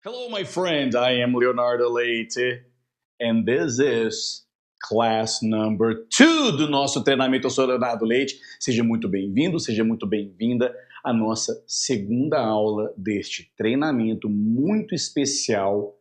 Hello, my friend. I am Leonardo Leite, and this is class number 2 do nosso treinamento. Eu sou Leonardo Leite. Seja muito bem-vindo, seja muito bem-vinda à nossa segunda aula deste treinamento muito especial,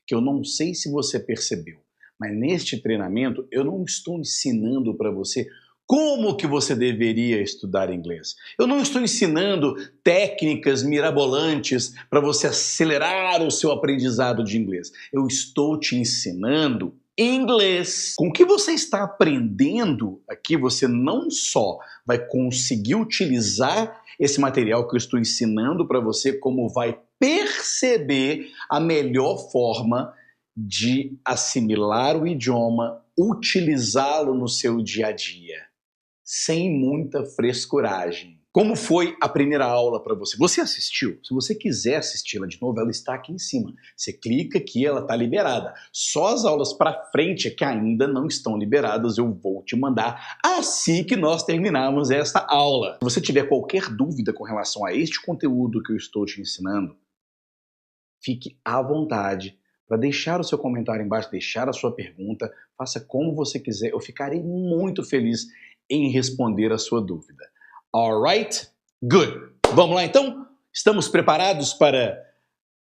que eu não sei se você percebeu, mas neste treinamento eu não estou ensinando para você como que você deveria estudar inglês. Eu não estou ensinando técnicas mirabolantes para você acelerar o seu aprendizado de inglês. Eu estou te ensinando inglês. Com o que você está aprendendo aqui, você não só vai conseguir utilizar esse material que eu estou ensinando para você, como vai perceber a melhor forma de assimilar o idioma, utilizá-lo no seu dia a dia, sem muita frescuragem. Como foi a primeira aula para você? Você assistiu? Se você quiser assisti-la de novo, ela está aqui em cima. Você clica aqui, ela está liberada. Só as aulas para frente que ainda não estão liberadas, eu vou te mandar assim que nós terminarmos esta aula. Se você tiver qualquer dúvida com relação a este conteúdo que eu estou te ensinando, fique à vontade para deixar o seu comentário embaixo, deixar a sua pergunta, faça como você quiser. Eu ficarei muito feliz em responder a sua dúvida. Alright? Good. Vamos lá então? Estamos preparados para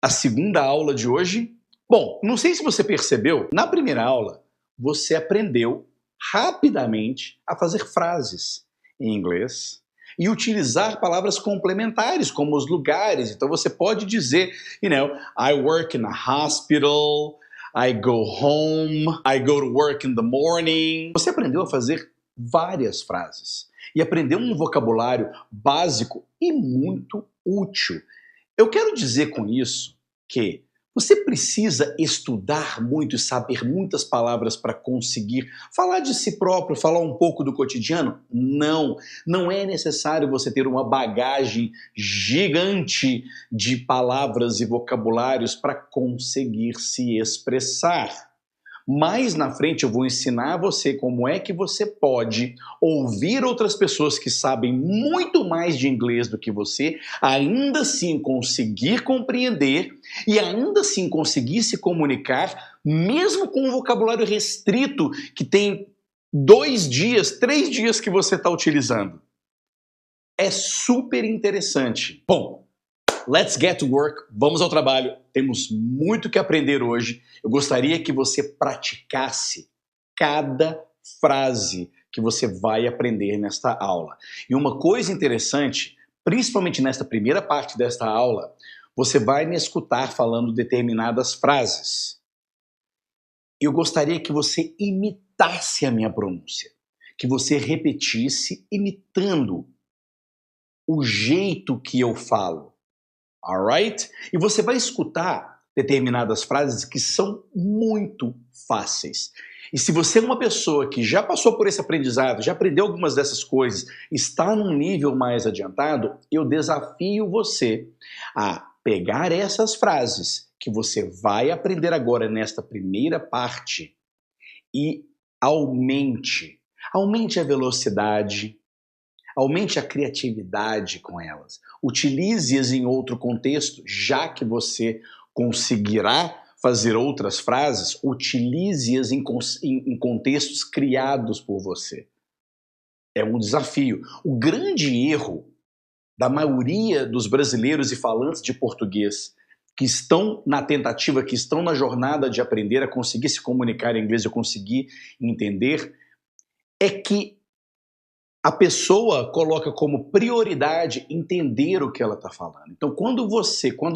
a segunda aula de hoje? Bom, não sei se você percebeu, na primeira aula você aprendeu rapidamente a fazer frases em inglês e utilizar palavras complementares, como os lugares. Então você pode dizer, I work in a hospital, I go home, I go to work in the morning. Você aprendeu a fazer várias frases e aprendeu um vocabulário básico e muito útil. Eu quero dizer com isso que você precisa estudar muito e saber muitas palavras para conseguir falar de si próprio, falar um pouco do cotidiano? Não, não é necessário você ter uma bagagem gigante de palavras e vocabulários para conseguir se expressar. Mais na frente eu vou ensinar você como é que você pode ouvir outras pessoas que sabem muito mais de inglês do que você, ainda assim conseguir compreender e ainda assim conseguir se comunicar, mesmo com um vocabulário restrito que tem 2 dias, 3 dias que você está utilizando. É super interessante. Bom, let's get to work. Vamos ao trabalho. Temos muito que aprender hoje. Eu gostaria que você praticasse cada frase que você vai aprender nesta aula. E uma coisa interessante, principalmente nesta primeira parte desta aula, você vai me escutar falando determinadas frases. Eu gostaria que você imitasse a minha pronúncia, que você repetisse imitando o jeito que eu falo. Alright? E você vai escutar determinadas frases que são muito fáceis. E se você é uma pessoa que já passou por esse aprendizado, já aprendeu algumas dessas coisas, está num nível mais adiantado, eu desafio você a pegar essas frases que você vai aprender agora nesta primeira parte e aumente a velocidade, aumente a criatividade com elas. Utilize-as em outro contexto, já que você conseguirá fazer outras frases, utilize-as em contextos criados por você. É um desafio. O grande erro da maioria dos brasileiros e falantes de português que estão na tentativa, que estão na jornada de aprender a conseguir se comunicar em inglês, a conseguir entender, é que a pessoa coloca como prioridade entender o que ela está falando. Então, quando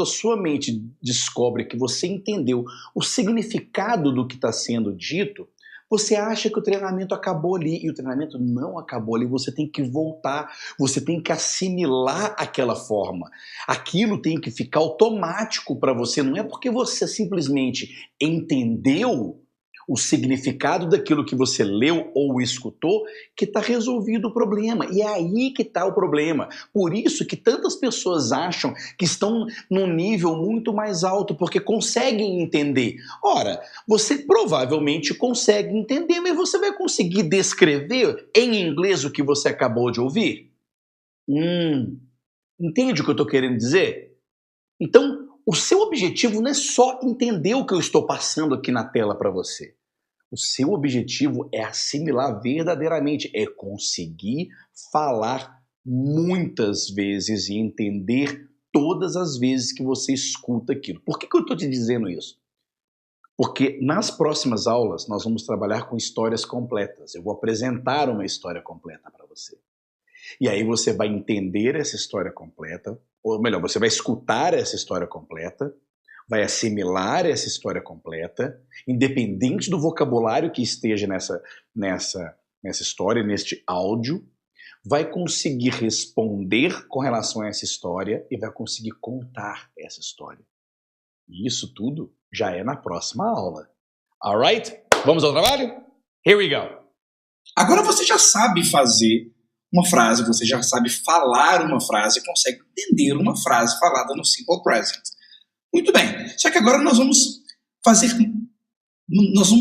a sua mente descobre que você entendeu o significado do que está sendo dito, você acha que o treinamento acabou ali, e o treinamento não acabou ali. Você tem que voltar, você tem que assimilar aquela forma. Aquilo tem que ficar automático para você, não é porque você simplesmente entendeu o significado daquilo que você leu ou escutou, que está resolvido o problema. E é aí que está o problema. Por isso que tantas pessoas acham que estão num nível muito mais alto, porque conseguem entender. Ora, você provavelmente consegue entender, mas você vai conseguir descrever em inglês o que você acabou de ouvir? Entende o que eu estou querendo dizer? Então, o seu objetivo não é só entender o que eu estou passando aqui na tela para você. O seu objetivo é assimilar verdadeiramente, é conseguir falar muitas vezes e entender todas as vezes que você escuta aquilo. Por que eu estou te dizendo isso? Porque nas próximas aulas nós vamos trabalhar com histórias completas. Eu vou apresentar uma história completa para você. E aí você vai entender essa história completa, ou melhor, você vai escutar essa história completa, vai assimilar essa história completa, independente do vocabulário que esteja nessa história, neste áudio, vai conseguir responder com relação a essa história e vai conseguir contar essa história. E isso tudo já é na próxima aula. Alright? Vamos ao trabalho? Here we go! Agora você já sabe fazer uma frase, você já sabe falar uma frase, consegue entender uma frase falada no Simple Present. Muito bem, só que agora nós vamos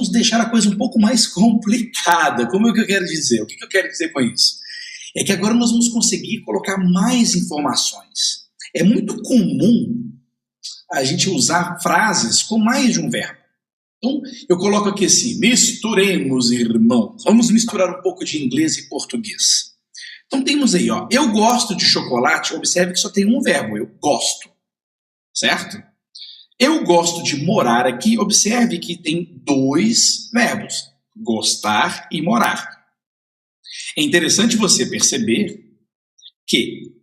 deixar a coisa um pouco mais complicada. Como é que eu quero dizer? O que eu quero dizer com isso? É que agora nós vamos conseguir colocar mais informações. É muito comum a gente usar frases com mais de um verbo. Então, eu coloco aqui assim, misturemos, irmãos. Vamos misturar um pouco de inglês e português. Então temos aí, ó, eu gosto de chocolate, observe que só tem um verbo, eu gosto, certo? Eu gosto de morar aqui, observe que tem dois verbos, gostar e morar. É interessante você perceber que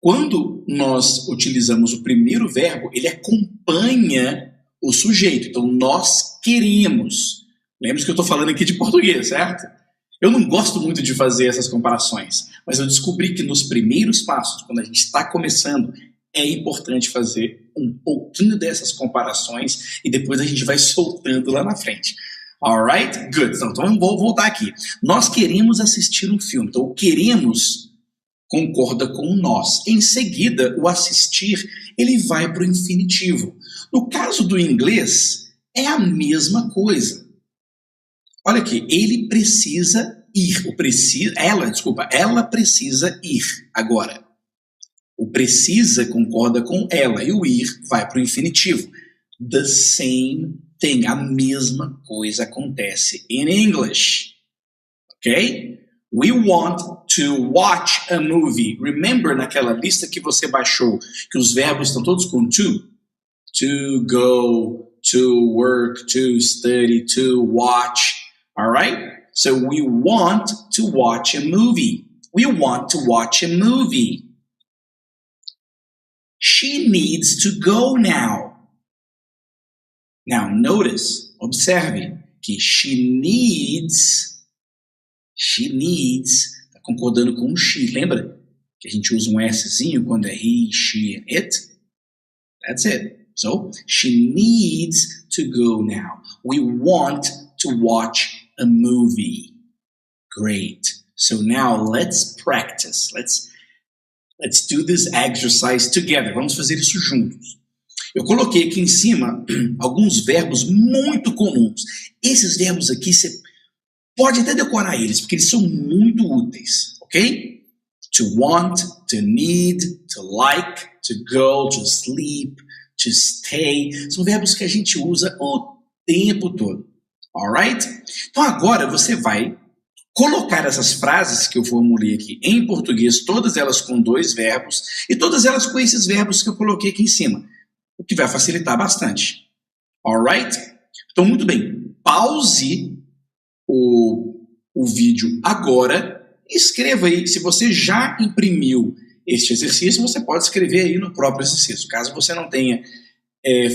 quando nós utilizamos o primeiro verbo, ele acompanha o sujeito. Então, nós queremos. Lembra que eu estou falando aqui de português, certo? Eu não gosto muito de fazer essas comparações, mas eu descobri que nos primeiros passos, quando a gente está começando, é importante fazer um pouquinho dessas comparações e depois a gente vai soltando lá na frente. Alright? Good. Então, vou voltar aqui. Nós queremos assistir um filme. Então, o queremos concorda com o nós. Em seguida, o assistir, ele vai para o infinitivo. No caso do inglês, é a mesma coisa. Olha aqui, ele precisa ir. Ela precisa ir agora. O precisa concorda com ela e o ir vai para o infinitivo. The same thing, a mesma coisa acontece in English. Ok? We want to watch a movie. Remember naquela lista que você baixou que os verbos estão todos com to? To go, to work, to study, to watch. Alright? So we want to watch a movie. We want to watch a movie. She needs to go now. Now notice, observe que she needs, está concordando com o she. Lembra que a gente usa um Szinho quando é he, she and it? That's it. So, she needs to go now. We want to watch a movie. Great. So now let's practice. Let's do this exercise together. Vamos fazer isso juntos. Eu coloquei aqui em cima alguns verbos muito comuns. Esses verbos aqui você pode até decorar eles, porque eles são muito úteis, ok? To want, to need, to like, to go, to sleep, to stay. São verbos que a gente usa o tempo todo, alright? Então agora você vai colocar essas frases que eu formulei aqui em português, todas elas com dois verbos e todas elas com esses verbos que eu coloquei aqui em cima, o que vai facilitar bastante, alright? Então muito bem, pause o vídeo agora. Escreva aí, se você já imprimiu este exercício, você pode escrever aí no próprio exercício. Caso você não tenha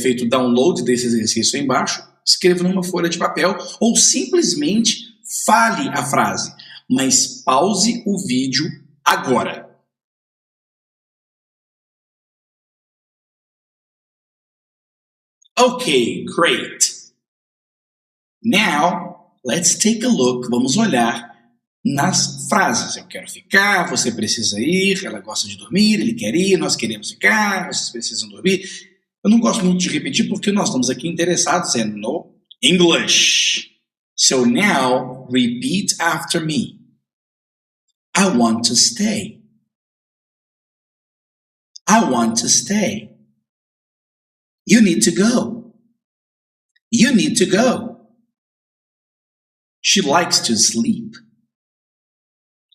feito download desse exercício aí embaixo, escreva numa folha de papel ou simplesmente fale a frase, mas pause o vídeo agora. Ok, great. Now, let's take a look. Vamos olhar nas frases. Eu quero ficar, você precisa ir, ela gosta de dormir, ele quer ir, nós queremos ficar, vocês precisam dormir. Eu não gosto muito de repetir porque nós estamos aqui interessados no English. So now, repeat after me. I want to stay. I want to stay. You need to go. You need to go. She likes to sleep.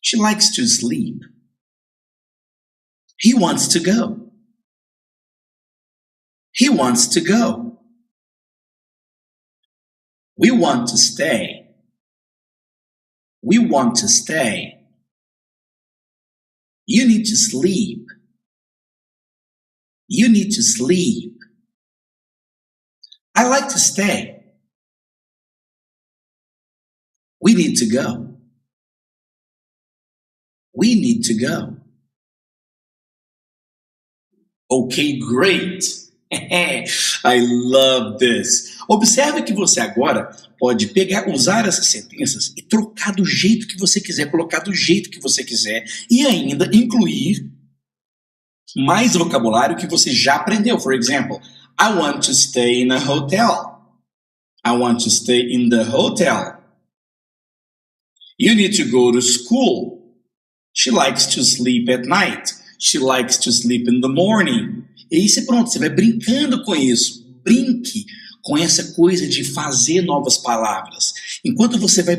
She likes to sleep. He wants to go. He wants to go. We want to stay. We want to stay. You need to sleep. You need to sleep. I like to stay. We need to go. We need to go. Okay, great. I love this. Observe que você agora pode usar essas sentenças e trocar do jeito que você quiser, colocar do jeito que você quiser e ainda incluir mais vocabulário que você já aprendeu. For example, I want to stay in a hotel. I want to stay in the hotel. You need to go to school. She likes to sleep at night. She likes to sleep in the morning. E aí você pronto, você vai brincando com isso. Brinque com essa coisa de fazer novas palavras. Enquanto você vai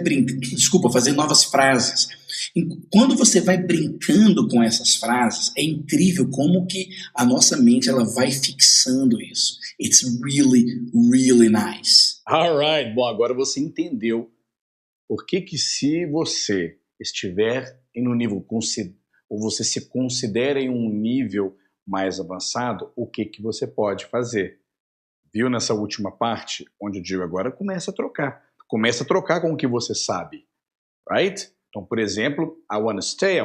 fazer novas frases. Quando você vai brincando com essas frases, é incrível como que a nossa mente ela vai fixando isso. It's really, really nice. Alright, bom, agora você entendeu por que se você estiver em um nível, ou você se considera em um nível mais avançado, o que você pode fazer. Viu nessa última parte, onde o Diego agora começa a trocar. Começa a trocar com o que você sabe, right? Então, por exemplo, I want to stay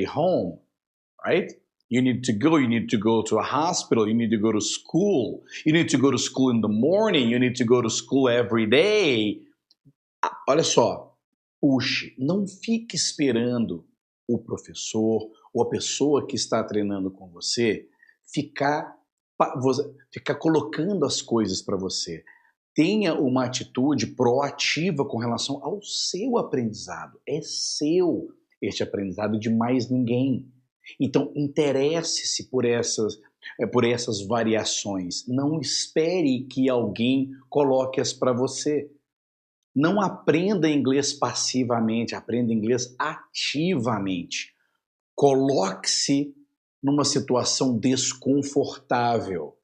home, right? You need to go to a hospital, you need to go to school, you need to go to school in the morning, you need to go to school every day. Olha só, puxe, não fique esperando o professor ou a pessoa que está treinando com você ficar colocando as coisas para você. Tenha uma atitude proativa com relação ao seu aprendizado. É seu este aprendizado de mais ninguém. Então, interesse-se por essas variações. Não espere que alguém coloque-as para você. Não aprenda inglês passivamente, aprenda inglês ativamente. Coloque-se numa situação desconfortável.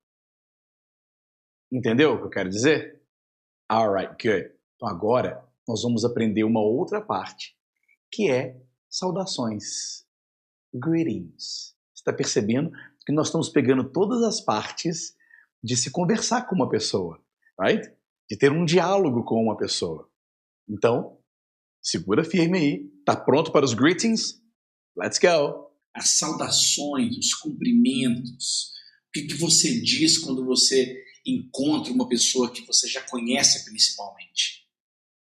Entendeu o que eu quero dizer? Alright, good. Então agora nós vamos aprender uma outra parte, que é saudações. Greetings. Você está percebendo que nós estamos pegando todas as partes de se conversar com uma pessoa, right? De ter um diálogo com uma pessoa. Então, segura firme aí. Tá pronto para os greetings? Let's go! As saudações, os cumprimentos. O que você diz quando você encontra uma pessoa que você já conhece principalmente?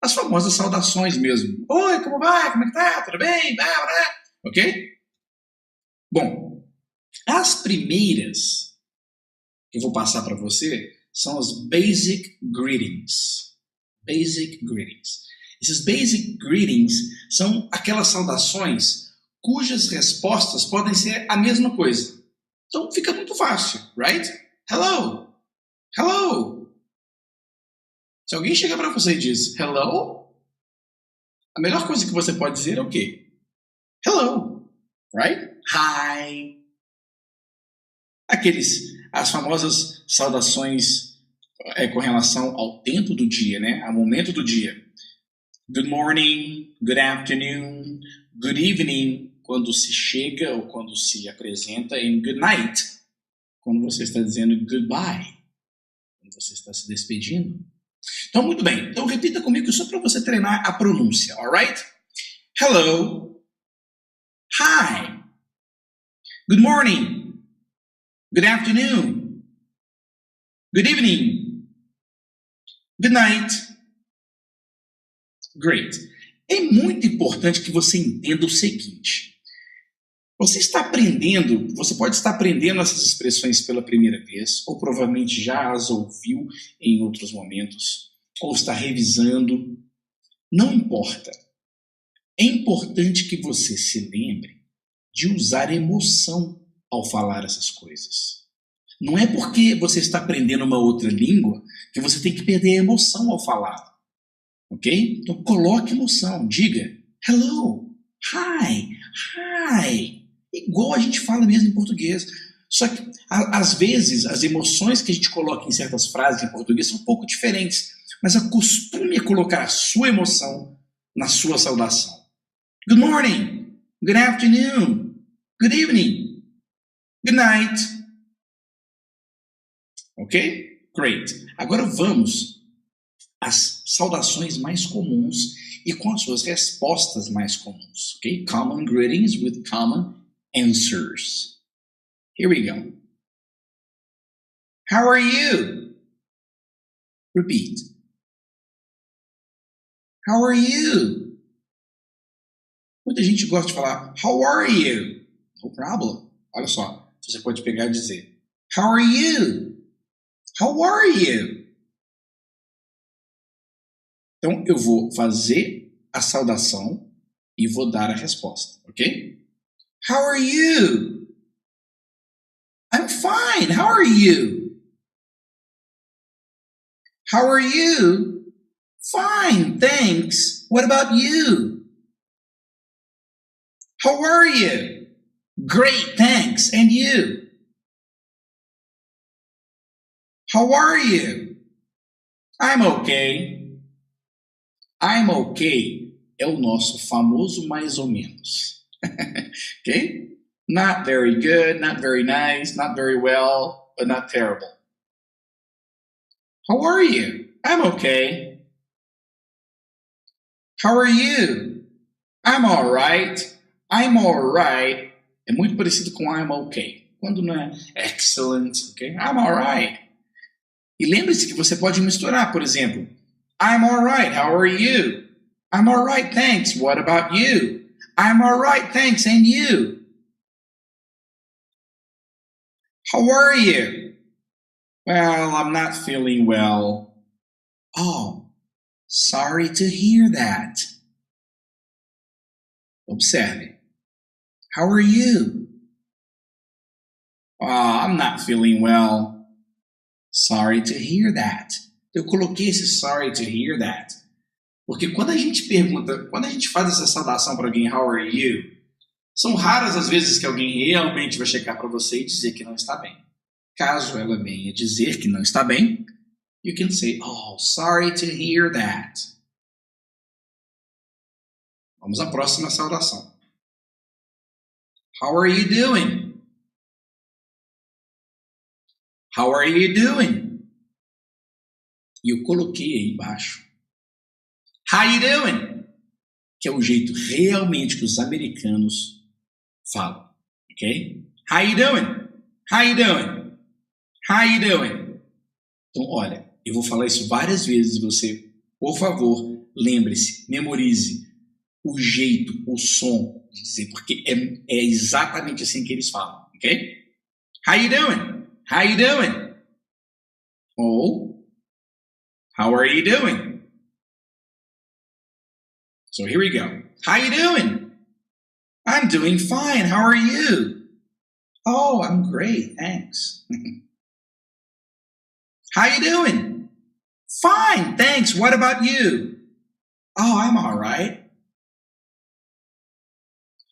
As famosas saudações mesmo. Oi, como vai? Como é que tá? Tudo bem? Ok? Bom, as primeiras que eu vou passar para você são as basic greetings. Basic greetings. Esses basic greetings são aquelas saudações cujas respostas podem ser a mesma coisa. Então fica muito fácil, right? Hello. Hello. Se alguém chega para você e diz hello, a melhor coisa que você pode dizer é o quê? Hello. Right? Hi. As famosas saudações com relação ao tempo do dia, né? Ao momento do dia. Good morning, good afternoon, good evening, quando se chega ou quando se apresenta, e good night, quando você está dizendo goodbye, quando você está se despedindo. Então, muito bem. Então, repita comigo só para você treinar a pronúncia, alright? Hello. Hi. Good morning. Good afternoon. Good evening. Good night. Great. É muito importante que você entenda o seguinte. Você pode estar aprendendo essas expressões pela primeira vez, ou provavelmente já as ouviu em outros momentos, ou está revisando. Não importa. É importante que você se lembre de usar emoção ao falar essas coisas. Não é porque você está aprendendo uma outra língua que você tem que perder a emoção ao falar. Ok? Então coloque emoção, diga hello, hi, hi. Igual a gente fala mesmo em português. Só que, às vezes, as emoções que a gente coloca em certas frases em português são um pouco diferentes. Mas acostume a colocar a sua emoção na sua saudação. Good morning, good afternoon, good evening, good night. Ok? Great. Agora vamos às saudações mais comuns e com as suas respostas mais comuns. Ok? Common greetings with common answers. Here we go. How are you? Repeat. How are you? Muita gente gosta de falar, how are you? No problem. Olha só, você pode pegar e dizer, how are you? How are you? Então, eu vou fazer a saudação e vou dar a resposta, ok? How are you? I'm fine. How are you? How are you? Fine, thanks. What about you? How are you? Great, thanks. And you? How are you? I'm okay. I'm okay é o nosso famoso mais ou menos. Ok? Not very good, not very nice, not very well, but not terrible. How are you? I'm okay. How are you? I'm all right. I'm all right. É muito parecido com I'm okay. Quando não é excellent, ok? I'm all right. E lembre-se que você pode misturar, por exemplo, I'm all right. How are you? I'm all right, thanks. What about you? I'm all right, thanks. And you? How are you? Well, I'm not feeling well. Oh, sorry to hear that. Observe. How are you? Oh, I'm not feeling well. Sorry to hear that. Eu coloquei esse sorry to hear that porque quando a gente pergunta, quando a gente faz essa saudação para alguém, how are you? São raras as vezes que alguém realmente vai chegar para você e dizer que não está bem. Caso ela venha dizer que não está bem, you can say, oh, sorry to hear that. Vamos à próxima saudação. How are you doing? How are you doing? E eu coloquei aí embaixo. How you doing? Que é o jeito realmente que os americanos falam, ok? How you doing? How you doing? How you doing? Então, olha, eu vou falar isso várias vezes. Você, por favor, lembre-se, memorize o jeito, o som de dizer, porque é exatamente assim que eles falam, ok? How you doing? How you doing? Ou, how are you doing? So here we go. How you doing? I'm doing fine. How are you? Oh, I'm great. Thanks. How you doing? Fine. Thanks. What about you? Oh, I'm all right.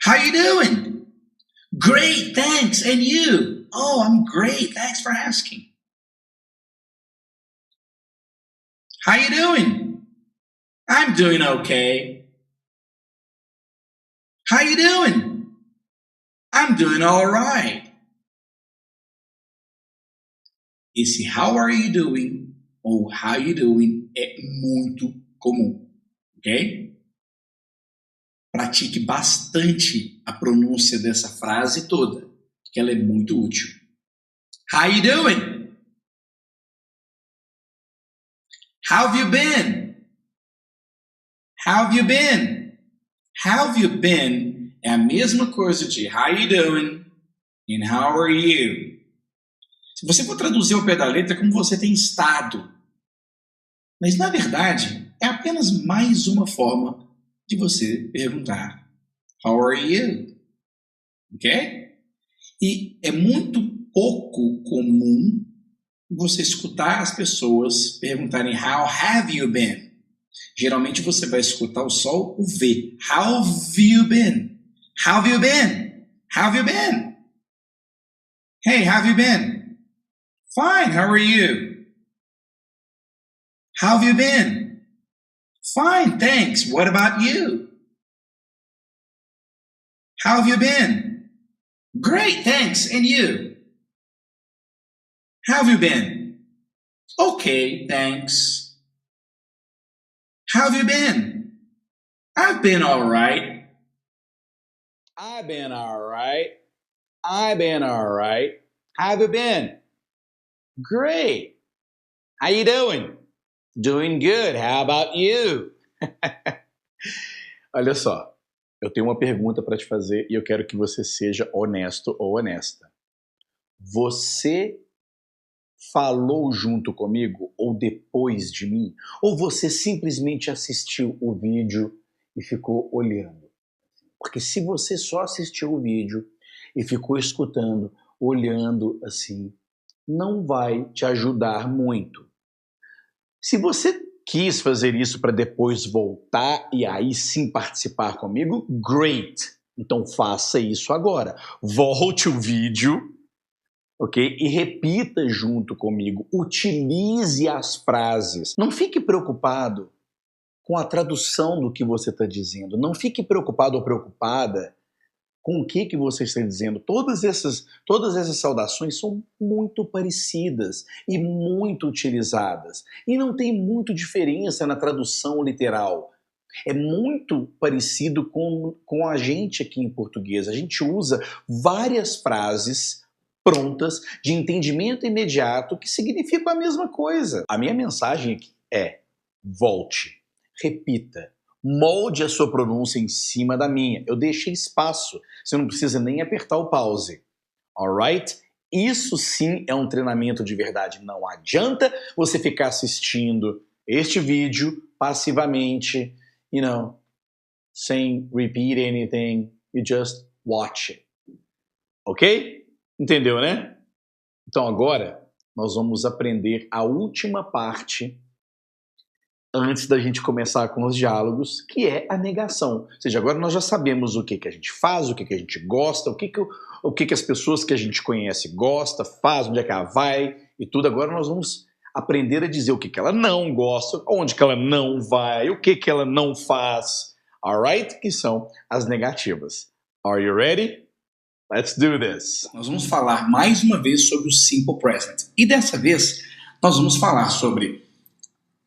How you doing? Great. Thanks. And you? Oh, I'm great. Thanks for asking. How you doing? I'm doing okay. How you doing? I'm doing all right. Esse how are you doing ou how you doing é muito comum, ok? Pratique bastante a pronúncia dessa frase toda, que ela é muito útil. How you doing? How have you been? How have you been? How have you been é a mesma coisa de how you doing and how are you. Se você for traduzir ao pé da letra, é como você tem estado. Mas, na verdade, é apenas mais uma forma de você perguntar how are you? Ok? E é muito pouco comum você escutar as pessoas perguntarem How have you been? Geralmente você vai escutar só o V. How have you been? How have you been? How have you been? Hey, how have you been? Fine, how are you? How have you been? Fine, thanks. What about you? How have you been? Great, thanks. And you? How have you been? Okay, thanks. How have you been? I've been all right. I've been all right. I've been all right. How have you been? Great. How you doing? Doing good. How about you? Olha só, eu tenho uma pergunta para te fazer e eu quero que você seja honesto ou honesta. Você falou junto comigo ou depois de mim? Ou você simplesmente assistiu o vídeo e ficou olhando? Porque se você só assistiu o vídeo e ficou escutando, olhando assim, não vai te ajudar muito. Se você quis fazer isso para depois voltar e aí sim participar comigo, great! Então faça isso agora. Volte o vídeo, ok? E repita junto comigo. Utilize as frases. Não fique preocupado com a tradução do que você está dizendo. Não fique preocupado ou preocupada com o que você está dizendo. Todas essas saudações são muito parecidas e muito utilizadas. E não tem muito diferença na tradução literal. É muito parecido com a gente aqui em português. A gente usa várias frases prontas, de entendimento imediato, que significam a mesma coisa. A minha mensagem aqui é: volte, repita, molde a sua pronúncia em cima da minha. Eu deixei espaço, você não precisa nem apertar o pause. Alright? Isso sim é um treinamento de verdade. Não adianta você ficar assistindo este vídeo passivamente, sem repeat anything, you just watch it. Ok? Entendeu, né? Então agora nós vamos aprender a última parte antes da gente começar com os diálogos, que é a negação. Ou seja, agora nós já sabemos o que a gente faz, o que a gente gosta, o que as pessoas que a gente conhece gosta, faz, onde é que ela vai e tudo. Agora nós vamos aprender a dizer o que ela não gosta, onde que ela não vai, o que ela não faz. Alright? Que são as negativas. Are you ready? Let's do this. Nós vamos falar mais uma vez sobre o Simple Present. E dessa vez nós vamos falar sobre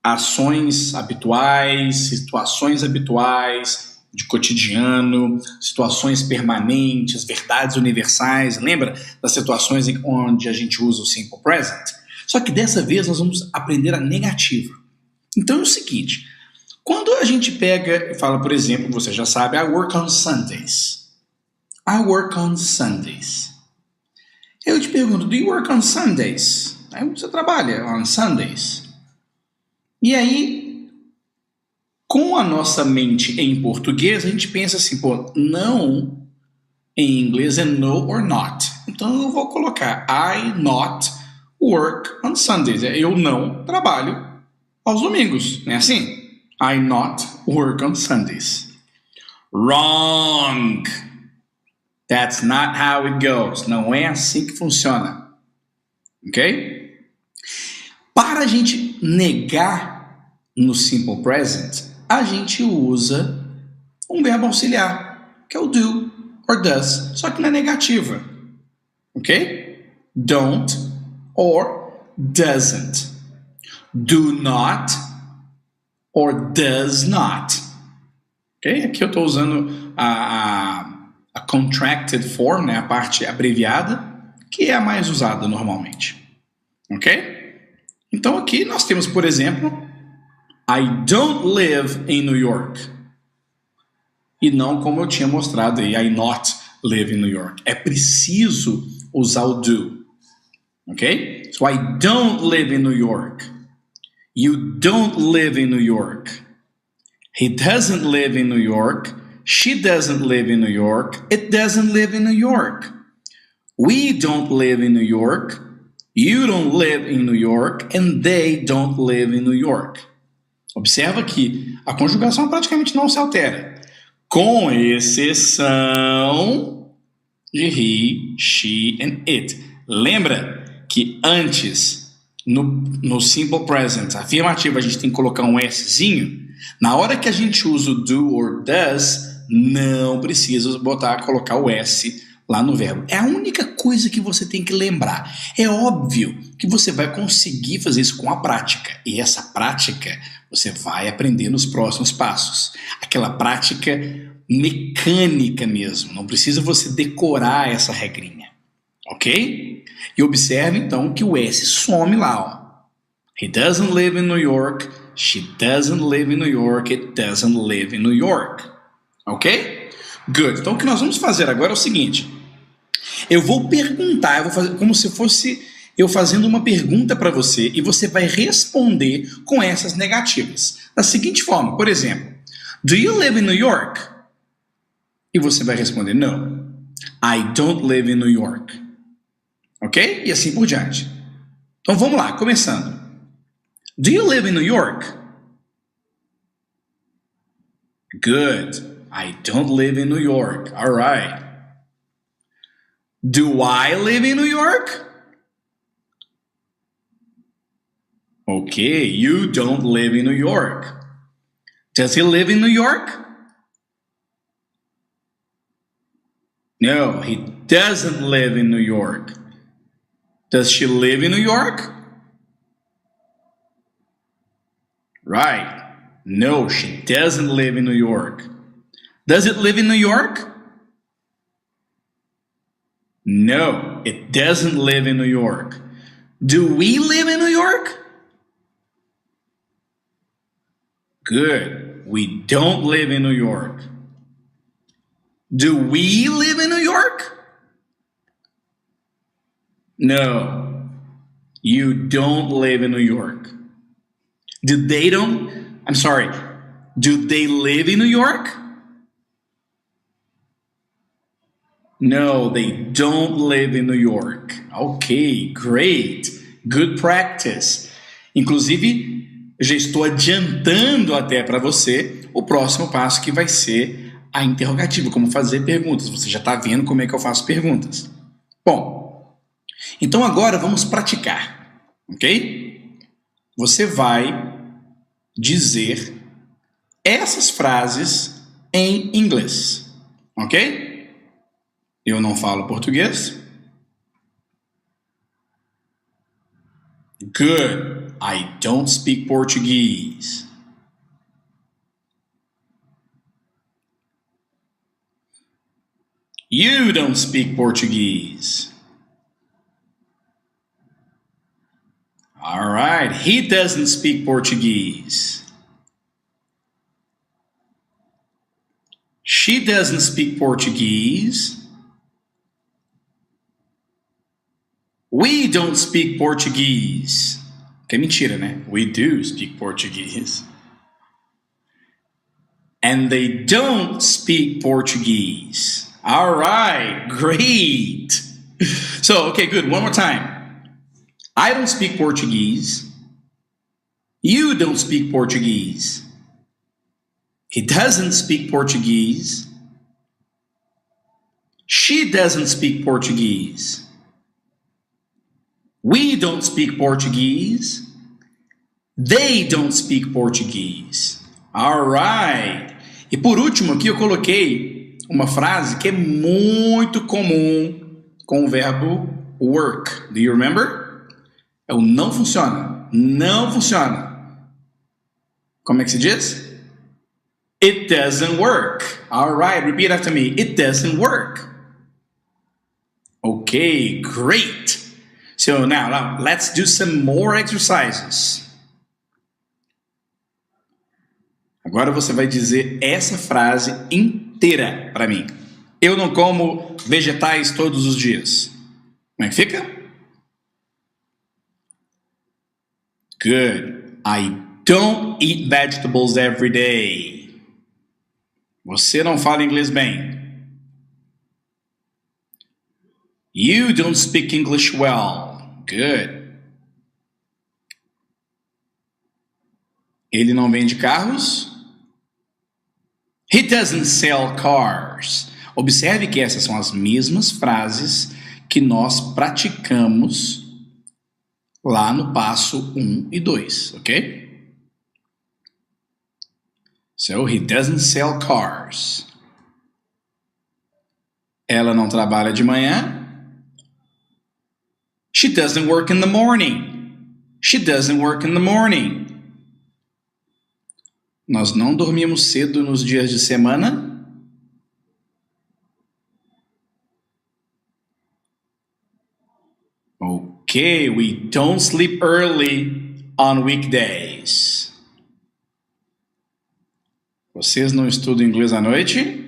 ações habituais, situações habituais de cotidiano, situações permanentes, verdades universais. Lembra das situações onde a gente usa o Simple Present? Só que dessa vez nós vamos aprender a negativa. Então é o seguinte, quando a gente pega e fala, por exemplo, você já sabe, I work on Sundays. I work on Sundays. Eu te pergunto, do you work on Sundays? Aí você trabalha on Sundays. E aí, com a nossa mente em português, a gente pensa assim, não em inglês é no or not. Então eu vou colocar I not work on Sundays. Eu não trabalho aos domingos, não é assim? I not work on Sundays. Wrong! That's not how it goes. Não é assim que funciona. Ok? Para a gente negar no Simple Present, a gente usa um verbo auxiliar, que é o do or does, só que na negativa. Ok? Don't or doesn't. Do not or does not. Ok? Aqui eu estou usando a contracted form, né, a parte abreviada, que é a mais usada normalmente. Ok? Então aqui nós temos, por exemplo, I don't live in New York. E não como eu tinha mostrado aí, I not live in New York. É preciso usar o do. Ok? So I don't live in New York. You don't live in New York. He doesn't live in New York. She doesn't live in New York. It doesn't live in New York. We don't live in New York. You don't live in New York. And they don't live in New York. Observa que a conjugação praticamente não se altera, com exceção de he, she and it. Lembra que antes, no simple present afirmativo, a gente tem que colocar um Szinho. Na hora que a gente usa o do or does, não precisa colocar o S lá no verbo. É a única coisa que você tem que lembrar. É óbvio que você vai conseguir fazer isso com a prática. E essa prática você vai aprender nos próximos passos. Aquela prática mecânica mesmo. Não precisa você decorar essa regrinha. Ok? E observe então que o S some lá. Ó. He doesn't live in New York. She doesn't live in New York. It doesn't live in New York. Ok? Good. Então o que nós vamos fazer agora é o seguinte. Eu vou perguntar, eu vou fazer como se fosse eu fazendo uma pergunta para você e você vai responder com essas negativas. Da seguinte forma, por exemplo, do you live in New York? E você vai responder, no, I don't live in New York. Ok? E assim por diante. Então vamos lá, começando. Do you live in New York? Good. I don't live in New York. All right. Do I live in New York? Okay, you don't live in New York. Does he live in New York? No, he doesn't live in New York. Does she live in New York? Right. No, she doesn't live in New York. Does it live in New York? No, it doesn't live in New York. Do we live in New York? Good. We don't live in New York. Do we live in New York? No, you don't live in New York. Do they live in New York? No, they don't live in New York. Ok, great. Good practice. Inclusive, já estou adiantando até para você o próximo passo que vai ser a interrogativa, como fazer perguntas. Você já está vendo como é que eu faço perguntas. Bom, então agora vamos praticar, ok? Você vai dizer essas frases em inglês, ok? Eu não falo português. Good. I don't speak Portuguese. You don't speak Portuguese. All right. He doesn't speak Portuguese. She doesn't speak Portuguese. We don't speak Portuguese. Que é mentira, né? We do speak Portuguese. And they don't speak Portuguese. All right, great. So, okay, good. One more time. I don't speak Portuguese. You don't speak Portuguese. He doesn't speak Portuguese. She doesn't speak Portuguese. We don't speak Portuguese. They don't speak Portuguese. All right. E por último aqui eu coloquei uma frase que é muito comum com o verbo work. Do you remember? É o não funciona. Não funciona. Como é que se diz? It doesn't work. All right. Repeat after me. It doesn't work. Okay, great. So now let's do some more exercises. Agora você vai dizer essa frase inteira para mim. Eu não como vegetais todos os dias. Como é que fica? Good. I don't eat vegetables every day. Você não fala inglês bem. You don't speak English well. Good. Ele não vende carros. He doesn't sell cars. Observe que essas são as mesmas frases que nós praticamos lá no passo 1 e 2, ok? So, he doesn't sell cars. Ela não trabalha de manhã. She doesn't work in the morning. She doesn't work in the morning. Nós não dormimos cedo nos dias de semana. Okay, we don't sleep early on weekdays. Vocês não estudam inglês à noite?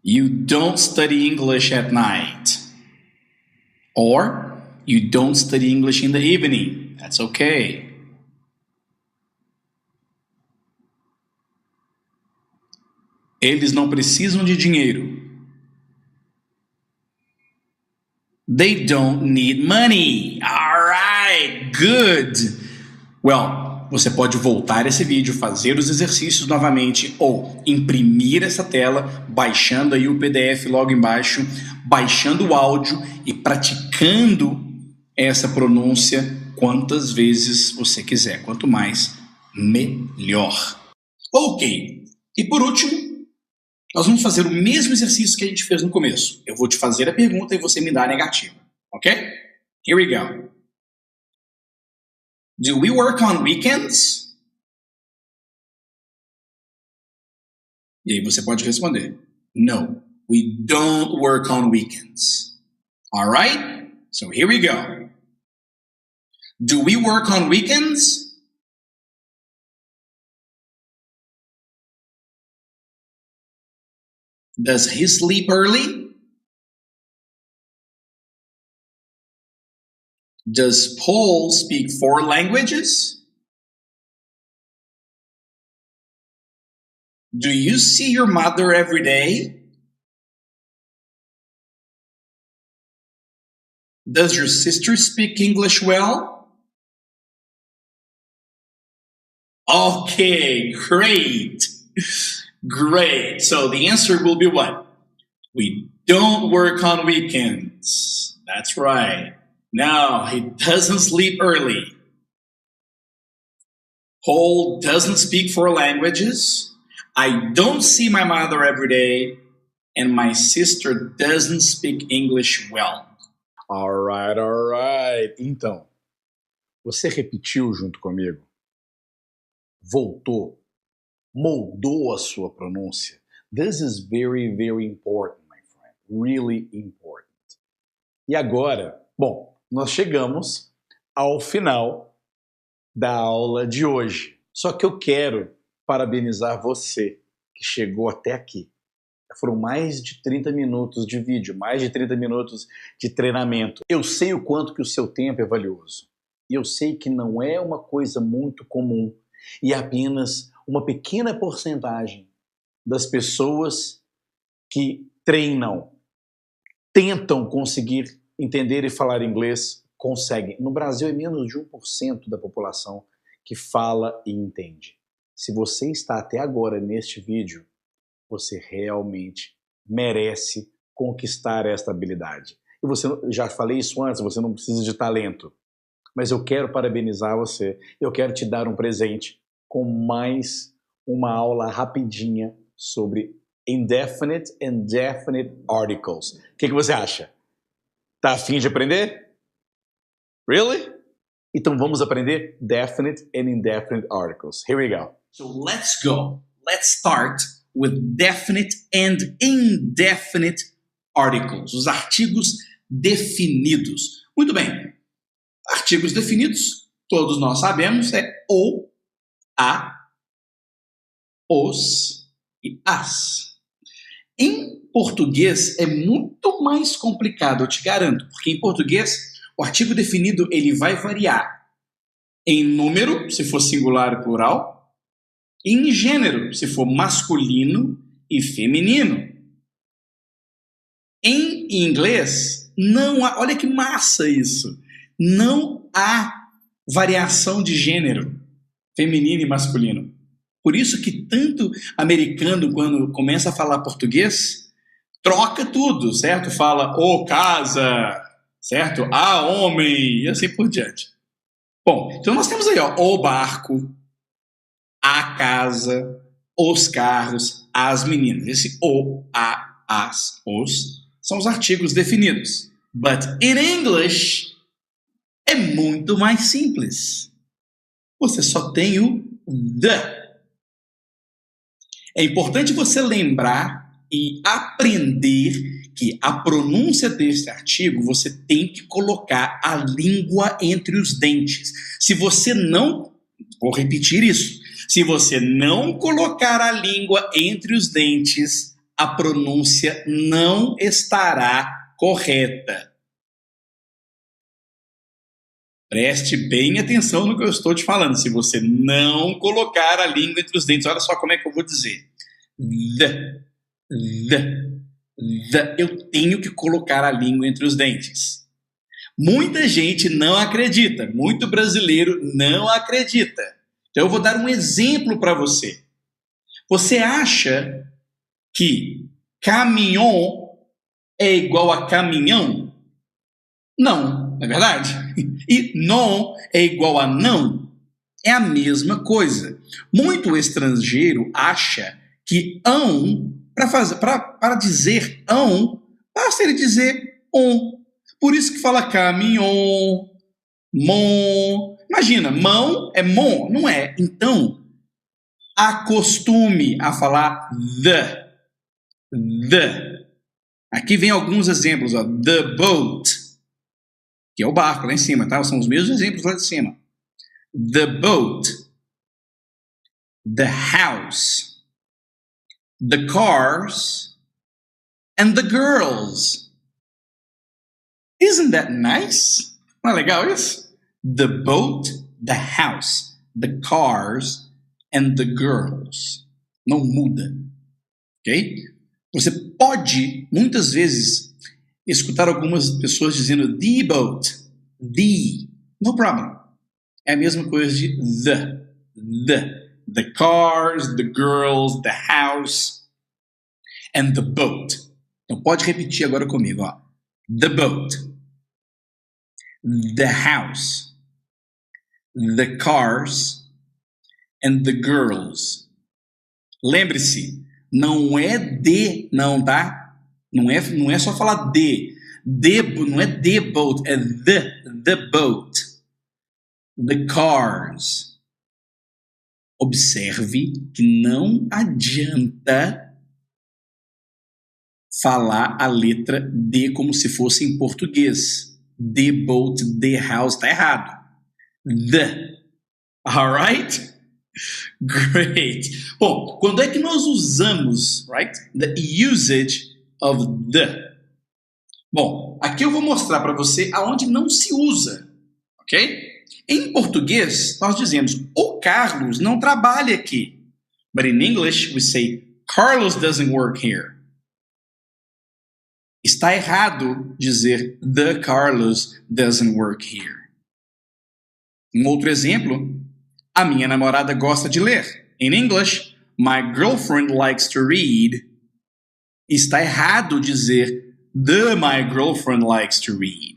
You don't study English at night. Or, you don't study English in the evening. That's okay. Eles não precisam de dinheiro. They don't need money. All right, good. Well, você pode voltar esse vídeo, fazer os exercícios novamente ou imprimir essa tela, baixando aí o PDF logo embaixo, baixando o áudio e praticando essa pronúncia quantas vezes você quiser. Quanto mais, melhor. Ok. E por último, nós vamos fazer o mesmo exercício que a gente fez no começo. Eu vou te fazer a pergunta e você me dá a negativa. Ok? Here we go. Do we work on weekends? E aí você pode responder. No, we don't work on weekends. All right? So here we go. Do we work on weekends? Does he sleep early? Does Paul speak 4 languages? Do you see your mother every day? Does your sister speak English well? Okay, great. Great. So the answer will be what? We don't work on weekends. That's right. No, he doesn't sleep early. Paul doesn't speak 4 languages. I don't see my mother every day. And my sister doesn't speak English well. All right. Então, você repetiu junto comigo? Voltou? Moldou a sua pronúncia? This is very, very important, my friend. Really important. E agora, bom, nós chegamos ao final da aula de hoje. Só que eu quero parabenizar você que chegou até aqui. Foram mais de 30 minutos de vídeo, mais de 30 minutos de treinamento. Eu sei o quanto que o seu tempo é valioso. E eu sei que não é uma coisa muito comum e apenas uma pequena porcentagem das pessoas que treinam, tentam conseguir entender e falar inglês, conseguem. No Brasil é menos de 1% da população que fala e entende. Se você está até agora neste vídeo, você realmente merece conquistar esta habilidade. E você, já falei isso antes, você não precisa de talento. Mas eu quero parabenizar você, eu quero te dar um presente com mais uma aula rapidinha sobre indefinite and definite articles. O que você acha? Tá a fim de aprender? Really? Então vamos aprender definite and indefinite articles. Here we go. So let's go. Let's start with definite and indefinite articles. Os artigos definidos. Muito bem. Artigos definidos, todos nós sabemos, é o, a, os e as. Em português é muito mais complicado, eu te garanto, porque em português o artigo definido ele vai variar em número, se for singular e plural, e em gênero, se for masculino e feminino. Em inglês, não há, olha que massa isso, não há variação de gênero, feminino e masculino. Por isso que tanto americano, quando começa a falar português, troca tudo, certo? Fala o casa, certo? A homem, e assim por diante. Bom, então nós temos aí, ó, o barco, a casa, os carros, as meninas. Esse o, a, as, os são os artigos definidos. But in English é muito mais simples. Você só tem o the. É importante você lembrar e aprender que a pronúncia deste artigo você tem que colocar a língua entre os dentes. Se você não, vou repetir isso, se você não colocar a língua entre os dentes, a pronúncia não estará correta. Preste bem atenção no que eu estou te falando. Se você não colocar a língua entre os dentes, olha só como é que eu vou dizer. The. Eu tenho que colocar a língua entre os dentes. Muita gente não acredita. Muito brasileiro não acredita. Então eu vou dar um exemplo para você. Você acha que caminhão é igual a caminhão? Não, não é verdade? E non é igual a não? É a mesma coisa. Muito estrangeiro acha que para dizer basta ele dizer on. Por isso que fala caminhon, mon. Imagina, mão é mon, não é? Então, acostume a falar the. Aqui vem alguns exemplos, ó. The boat, que é o barco lá em cima, tá? São os mesmos exemplos lá de cima. The boat, the house, the cars, and the girls. Isn't that nice? Não é legal isso? The boat, the house, the cars, and the girls. Não muda. Ok? Você pode, muitas vezes, escutar algumas pessoas dizendo the boat, the. No problem. É a mesma coisa de the cars, the girls, the house, and the boat. Então pode repetir agora comigo, ó. The boat, the house, the cars, and the girls. Lembre-se, não é de, não, tá? Não é só falar de. Não é the boat, é the boat. The cars. Observe que não adianta falar a letra D como se fosse em português. The boat, the house, tá errado. The. Alright? Great. Bom, quando é que nós usamos, right? The usage of the. Bom, aqui eu vou mostrar para você aonde não se usa, ok? Em português, nós dizemos, o Carlos não trabalha aqui. But in English, we say, Carlos doesn't work here. Está errado dizer, the Carlos doesn't work here. Um outro exemplo, a minha namorada gosta de ler. In English, my girlfriend likes to read. Está errado dizer, my girlfriend likes to read.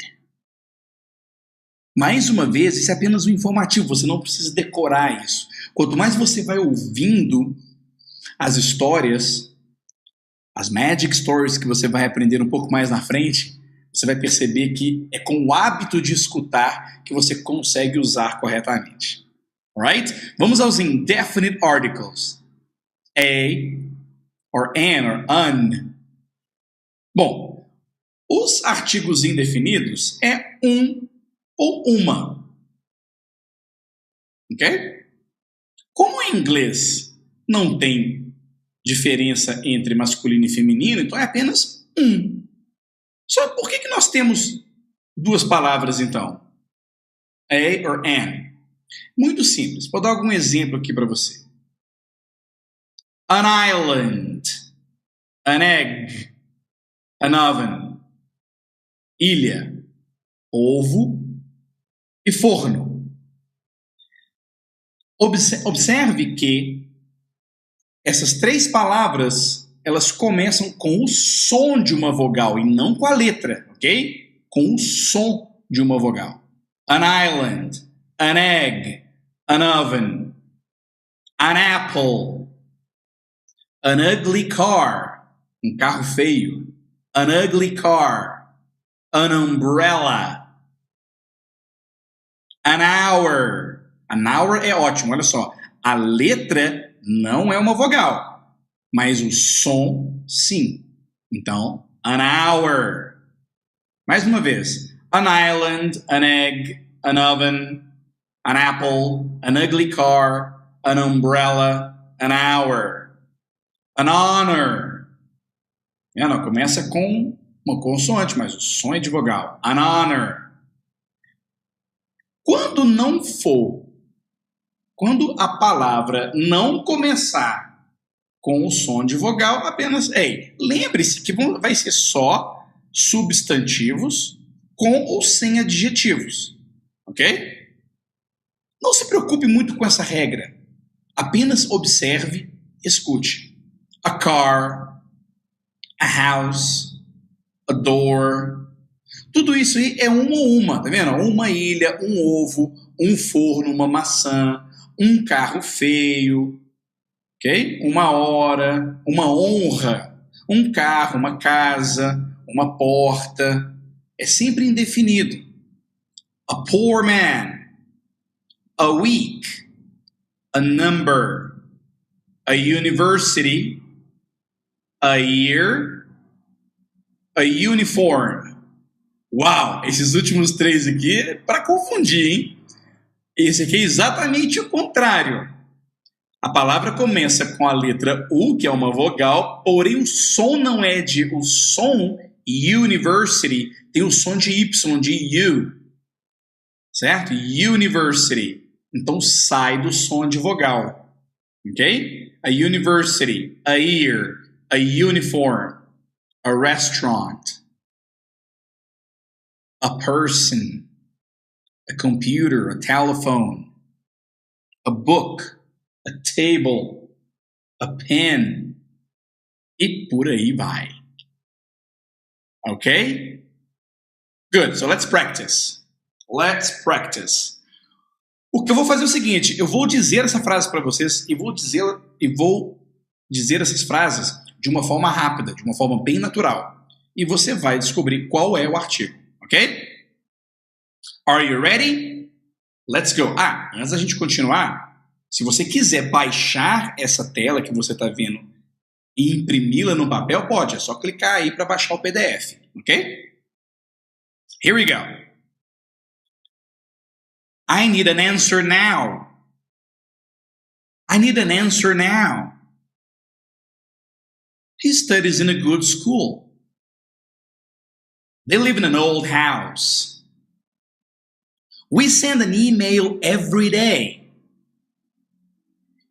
Mais uma vez, isso é apenas um informativo, você não precisa decorar isso. Quanto mais você vai ouvindo as histórias, as magic stories que você vai aprender um pouco mais na frente, você vai perceber que é com o hábito de escutar que você consegue usar corretamente. Alright? Vamos aos indefinite articles. A, or an, or un. Bom, os artigos indefinidos é um ou uma. Ok? Como em inglês não tem diferença entre masculino e feminino, então é apenas um. Só por que nós temos duas palavras, então? A or an? Muito simples. Vou dar algum exemplo aqui para você. An island, an egg, an oven, ilha, ovo e forno. Observe que essas três palavras, elas começam com o som de uma vogal e não com a letra, ok? Com o som de uma vogal. An island, an egg, an oven, an apple, an ugly car, um carro feio, an ugly car, an umbrella, an hour. An hour é ótimo, olha só. A letra não é uma vogal, mas o som, sim. Então, an hour. Mais uma vez. An island, an egg, an oven, an apple, an ugly car, an umbrella, an hour. An honor. Não, começa com uma consoante, mas o som é de vogal. An honor. Quando a palavra não começar com o som de vogal, apenas, lembre-se que vai ser só substantivos com ou sem adjetivos, ok? Não se preocupe muito com essa regra. Apenas observe, escute. A car, a house, a door. Tudo isso aí é uma, tá vendo? Uma ilha, um ovo, um forno, uma maçã, um carro feio, ok? Uma hora, uma honra, um carro, uma casa, uma porta. É sempre indefinido. A poor man, a week, a number, a university, a year, a uniform. Uau, esses últimos três aqui é para confundir, hein? Esse aqui é exatamente o contrário. A palavra começa com a letra U, que é uma vogal, porém o som não é de... O som, university, tem o som de Y, de U. Certo? University. Então sai do som de vogal. Ok? A university, a year, a uniform, a restaurant, a person, a computer, a telephone, a book, a table, a pen, e por aí vai. Okay? Good, so let's practice. Let's practice. O que eu vou fazer é o seguinte, eu vou dizer essa frase para vocês e vou dizer essas frases de uma forma rápida, de uma forma bem natural. E você vai descobrir qual é o artigo, ok? Are you ready? Let's go. Antes da gente continuar, se você quiser baixar essa tela que você está vendo e imprimi-la no papel, pode. É só clicar aí para baixar o PDF, ok? Here we go. I need an answer now. I need an answer now. He studies in a good school. They live in an old house. We send an email every day.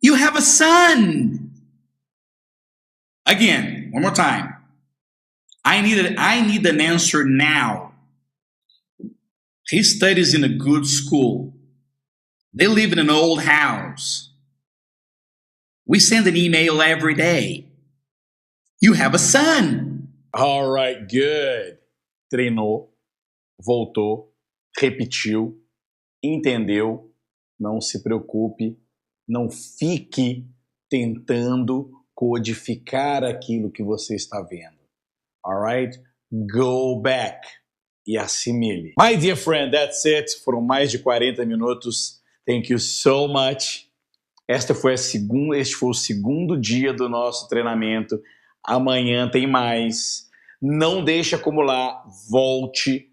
You have a son. Again, one more time. I need an answer now. He studies in a good school. They live in an old house. We send an email every day. You have a son. All right, good. Treinou, voltou, repetiu, entendeu. Não se preocupe, não fique tentando codificar aquilo que você está vendo. All right? Go back e assimile. My dear friend, that's it. Foram mais de 40 minutos. Thank you so much. Este foi o segundo dia do nosso treinamento. Amanhã tem mais. Não deixe acumular. Volte.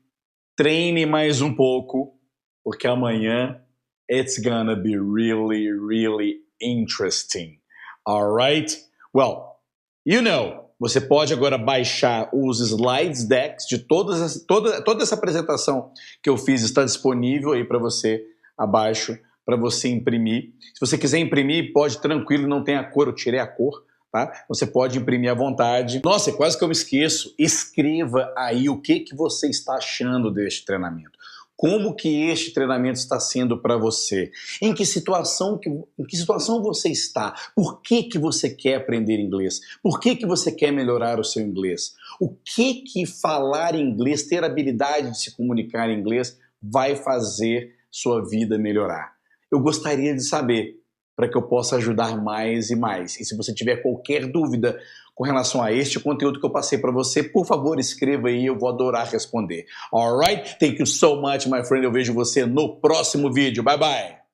Treine mais um pouco. Porque amanhã it's gonna be really, really interesting. Alright? Well, you know, você pode agora baixar os slides decks de toda essa apresentação que eu fiz. Está disponível aí para você abaixo, para você imprimir. Se você quiser imprimir, pode tranquilo, não tem a cor, eu tirei a cor tá? Você pode imprimir à vontade. Nossa, quase que eu me esqueço. Escreva aí o que você está achando deste treinamento. Como que este treinamento está sendo para você? Em que situação você está? Por que você quer aprender inglês? Por que você quer melhorar o seu inglês? O que falar inglês, ter habilidade de se comunicar em inglês vai fazer sua vida melhorar? Eu gostaria de saber, para que eu possa ajudar mais e mais. E se você tiver qualquer dúvida com relação a este conteúdo que eu passei para você, por favor, escreva aí, eu vou adorar responder. Alright? Thank you so much, my friend. Eu vejo você no próximo vídeo. Bye, bye!